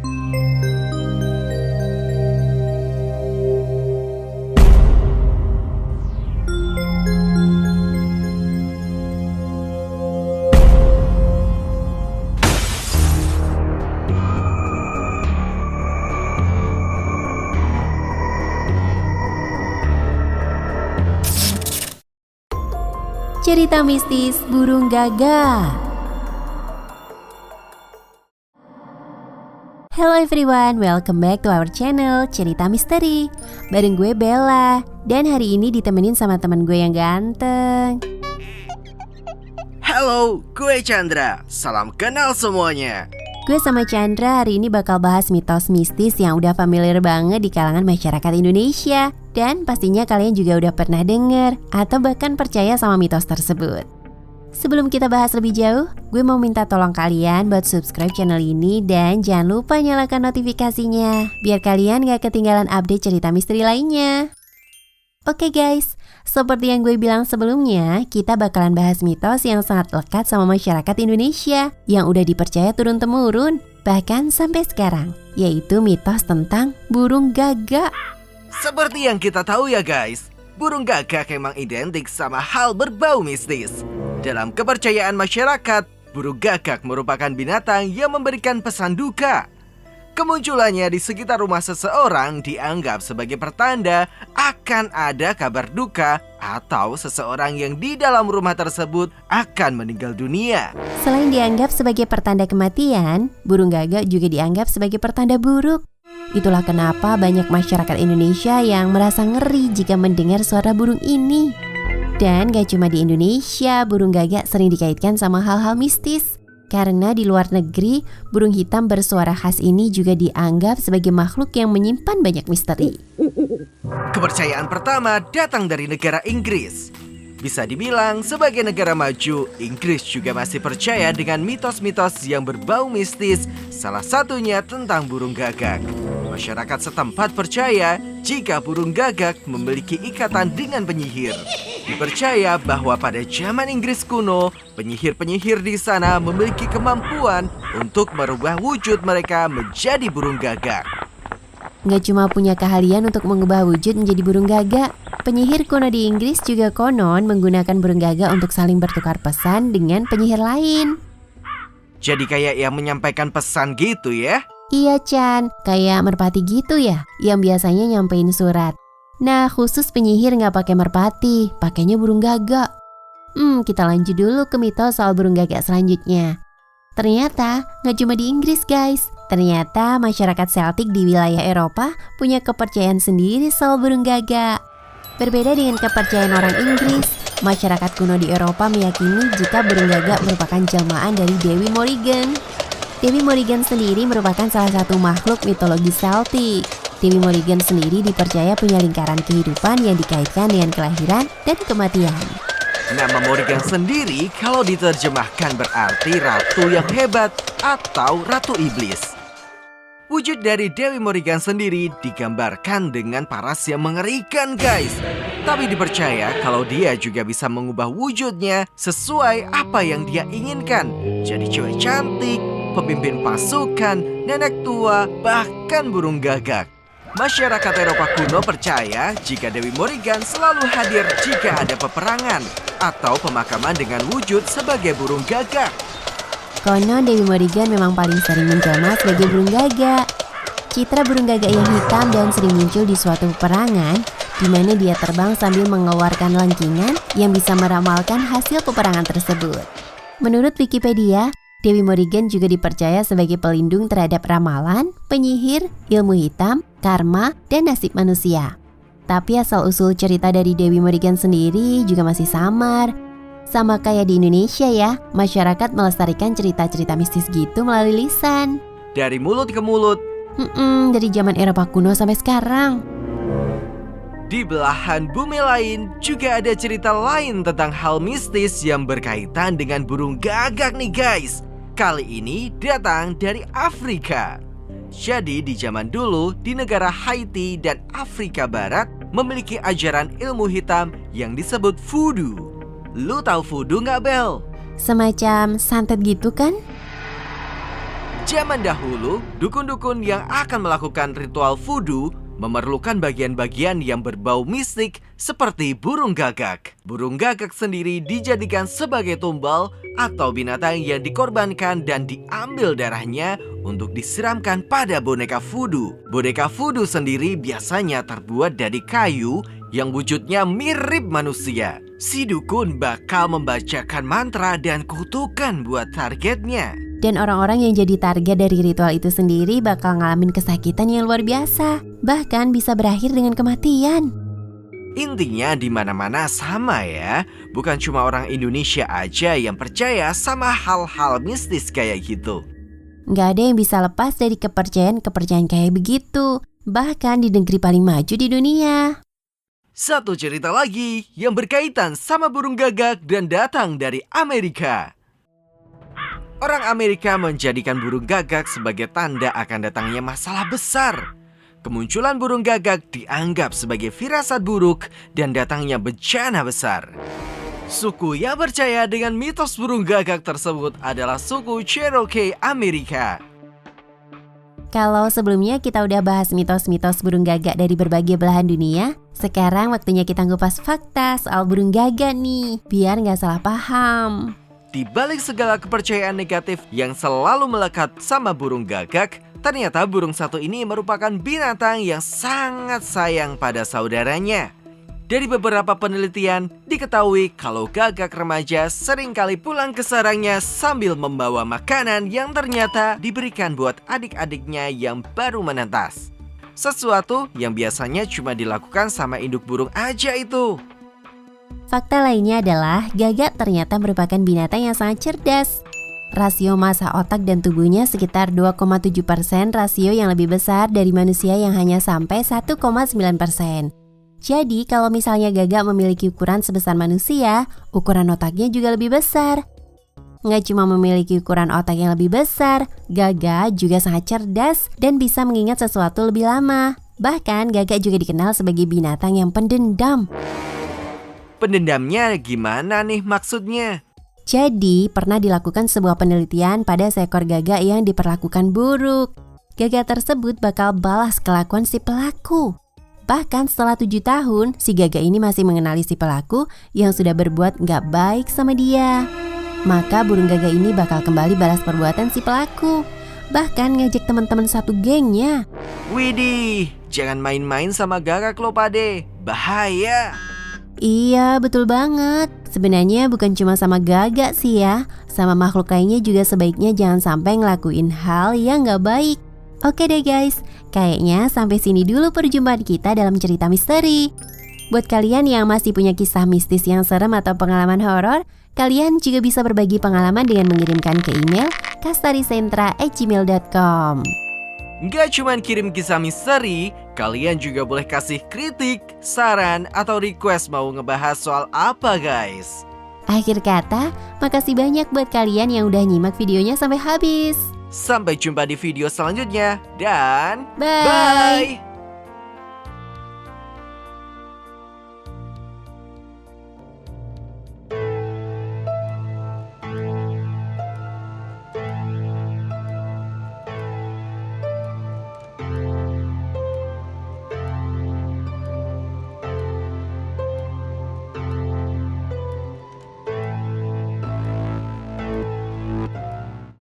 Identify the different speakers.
Speaker 1: Cerita mistis burung gagak. Hello everyone, welcome back to our channel Cerita Misteri. Bareng gue Bella, dan hari ini ditemenin sama teman gue yang ganteng.
Speaker 2: Halo, gue Chandra. Salam kenal semuanya.
Speaker 1: Gue sama Chandra hari ini bakal bahas mitos mistis yang udah familiar banget di kalangan masyarakat Indonesia. Dan pastinya kalian juga udah pernah denger atau bahkan percaya sama mitos tersebut. Sebelum kita bahas lebih jauh, gue mau minta tolong kalian buat subscribe channel ini dan jangan lupa nyalakan notifikasinya biar kalian gak ketinggalan update cerita misteri lainnya. Oke guys, seperti yang gue bilang sebelumnya, kita bakalan bahas mitos yang sangat lekat sama masyarakat Indonesia yang udah dipercaya turun-temurun, bahkan sampai sekarang, yaitu mitos tentang burung gagak.
Speaker 2: Seperti yang kita tahu ya guys, burung gagak emang identik sama hal berbau mistis. Dalam kepercayaan masyarakat, burung gagak merupakan binatang yang memberikan pesan duka. Kemunculannya di sekitar rumah seseorang dianggap sebagai pertanda akan ada kabar duka atau seseorang yang di dalam rumah tersebut akan meninggal dunia.
Speaker 1: Selain dianggap sebagai pertanda kematian, burung gagak juga dianggap sebagai pertanda buruk. Itulah kenapa banyak masyarakat Indonesia yang merasa ngeri jika mendengar suara burung ini. Dan gak cuma di Indonesia, burung gagak sering dikaitkan sama hal-hal mistis. Karena di luar negeri, burung hitam bersuara khas ini juga dianggap sebagai makhluk yang menyimpan banyak misteri.
Speaker 2: Kepercayaan pertama datang dari negara Inggris. Bisa dibilang sebagai negara maju, Inggris juga masih percaya dengan mitos-mitos yang berbau mistis, salah satunya tentang burung gagak. Masyarakat setempat percaya jika burung gagak memiliki ikatan dengan penyihir. Dipercaya bahwa pada zaman Inggris kuno, penyihir-penyihir di sana memiliki kemampuan untuk merubah wujud mereka menjadi burung gagak.
Speaker 1: Nggak cuma punya keahlian untuk mengubah wujud menjadi burung gagak, penyihir kuno di Inggris juga konon menggunakan burung gagak untuk saling bertukar pesan dengan penyihir lain.
Speaker 2: Jadi kayak yang menyampaikan pesan gitu ya?
Speaker 1: Iya Chan, kayak merpati gitu ya, yang biasanya nyampein surat. Nah khusus penyihir nggak pakai merpati, pakainya burung gagak. Kita lanjut dulu ke mitos soal burung gagak selanjutnya. Ternyata nggak cuma di Inggris guys. Ternyata masyarakat Celtic di wilayah Eropa punya kepercayaan sendiri soal burung gagak. Berbeda dengan kepercayaan orang Inggris, masyarakat kuno di Eropa meyakini jika burung gagak merupakan jelmaan dari Dewi Morrigan. Dewi Morrigan sendiri merupakan salah satu makhluk mitologi Celtic. Dewi Morrigan sendiri dipercaya punya lingkaran kehidupan yang dikaitkan dengan kelahiran dan kematian.
Speaker 2: Nama Morrigan sendiri kalau diterjemahkan berarti ratu yang hebat atau ratu iblis. Wujud dari Dewi Morrigan sendiri digambarkan dengan paras yang mengerikan guys. Tapi dipercaya kalau dia juga bisa mengubah wujudnya sesuai apa yang dia inginkan. Jadi cewek cantik, pemimpin pasukan, nenek tua, bahkan burung gagak. Masyarakat Eropa kuno percaya jika Dewi Morrigan selalu hadir jika ada peperangan atau pemakaman dengan wujud sebagai burung gagak.
Speaker 1: Konon Dewi Morrigan memang paling sering menjelma sebagai burung gagak. Citra burung gagak yang hitam dan sering muncul di suatu peperangan, di mana dia terbang sambil mengeluarkan lengkingan yang bisa meramalkan hasil peperangan tersebut. Menurut Wikipedia, Dewi Morrigan juga dipercaya sebagai pelindung terhadap ramalan, penyihir, ilmu hitam, karma, dan nasib manusia. Tapi asal-usul cerita dari Dewi Morrigan sendiri juga masih samar. Sama kayak di Indonesia ya, masyarakat melestarikan cerita-cerita mistis gitu melalui lisan.
Speaker 2: Dari mulut ke mulut.
Speaker 1: Dari zaman Eropa kuno sampai sekarang.
Speaker 2: Di belahan bumi lain juga ada cerita lain tentang hal mistis yang berkaitan dengan burung gagak nih guys. Kali ini datang dari Afrika. Jadi di zaman dulu di negara Haiti dan Afrika Barat memiliki ajaran ilmu hitam yang disebut voodoo. Lu tahu voodoo nggak Bel?
Speaker 1: Semacam santet gitu kan?
Speaker 2: Zaman dahulu, dukun-dukun yang akan melakukan ritual voodoo memerlukan bagian-bagian yang berbau mistik seperti burung gagak. Burung gagak sendiri dijadikan sebagai tumbal atau binatang yang dikorbankan dan diambil darahnya untuk disiramkan pada boneka voodoo. Boneka voodoo sendiri biasanya terbuat dari kayu yang wujudnya mirip manusia. Si dukun bakal membacakan mantra dan kutukan buat targetnya.
Speaker 1: Dan orang-orang yang jadi target dari ritual itu sendiri bakal ngalamin kesakitan yang luar biasa. Bahkan bisa berakhir dengan kematian.
Speaker 2: Intinya di mana-mana sama ya. Bukan cuma orang Indonesia aja yang percaya sama hal-hal mistis kayak gitu.
Speaker 1: Nggak ada yang bisa lepas dari kepercayaan kayak begitu. Bahkan di negeri paling maju di dunia.
Speaker 2: Satu cerita lagi yang berkaitan sama burung gagak dan datang dari Amerika. Orang Amerika menjadikan burung gagak sebagai tanda akan datangnya masalah besar. Kemunculan burung gagak dianggap sebagai firasat buruk dan datangnya bencana besar. Suku yang percaya dengan mitos burung gagak tersebut adalah suku Cherokee Amerika.
Speaker 1: Kalau sebelumnya kita udah bahas mitos-mitos burung gagak dari berbagai belahan dunia, sekarang waktunya kita ngupas fakta soal burung gagak nih, biar nggak salah paham.
Speaker 2: Di balik segala kepercayaan negatif yang selalu melekat sama burung gagak, ternyata burung satu ini merupakan binatang yang sangat sayang pada saudaranya. Dari beberapa penelitian, diketahui kalau gagak remaja seringkali pulang ke sarangnya sambil membawa makanan yang ternyata diberikan buat adik-adiknya yang baru menetas. Sesuatu yang biasanya cuma dilakukan sama induk burung aja itu.
Speaker 1: Fakta lainnya adalah gagak ternyata merupakan binatang yang sangat cerdas. Rasio massa otak dan tubuhnya sekitar 2,7%, rasio yang lebih besar dari manusia yang hanya sampai 1,9%. Jadi kalau misalnya gagak memiliki ukuran sebesar manusia, ukuran otaknya juga lebih besar. Nggak cuma memiliki ukuran otak yang lebih besar, gagak juga sangat cerdas dan bisa mengingat sesuatu lebih lama. Bahkan gagak juga dikenal sebagai binatang yang pendendam.
Speaker 2: Pendendamnya gimana nih maksudnya?
Speaker 1: Jadi, pernah dilakukan sebuah penelitian pada seekor gagak yang diperlakukan buruk. Gagak tersebut bakal balas kelakuan si pelaku. Bahkan setelah 7 tahun, si gagak ini masih mengenali si pelaku yang sudah berbuat nggak baik sama dia. Maka burung gagak ini bakal kembali balas perbuatan si pelaku. Bahkan ngajak teman-teman satu gengnya.
Speaker 2: Widih, jangan main-main sama gagak lo pade, bahaya.
Speaker 1: Iya, betul banget. Sebenarnya bukan cuma sama gagak sih ya. Sama makhluk lainnya juga sebaiknya jangan sampai ngelakuin hal yang gak baik. Oke deh guys, kayaknya sampai sini dulu perjumpaan kita dalam cerita misteri. Buat kalian yang masih punya kisah mistis yang serem atau pengalaman horor, kalian juga bisa berbagi pengalaman dengan mengirimkan ke email kastarisentra@gmail.com.
Speaker 2: Nggak cuma kirim kisah misteri, kalian juga boleh kasih kritik, saran, atau request mau ngebahas soal apa guys.
Speaker 1: Akhir kata, makasih banyak buat kalian yang udah nyimak videonya sampai habis.
Speaker 2: Sampai jumpa di video selanjutnya, dan
Speaker 1: Bye!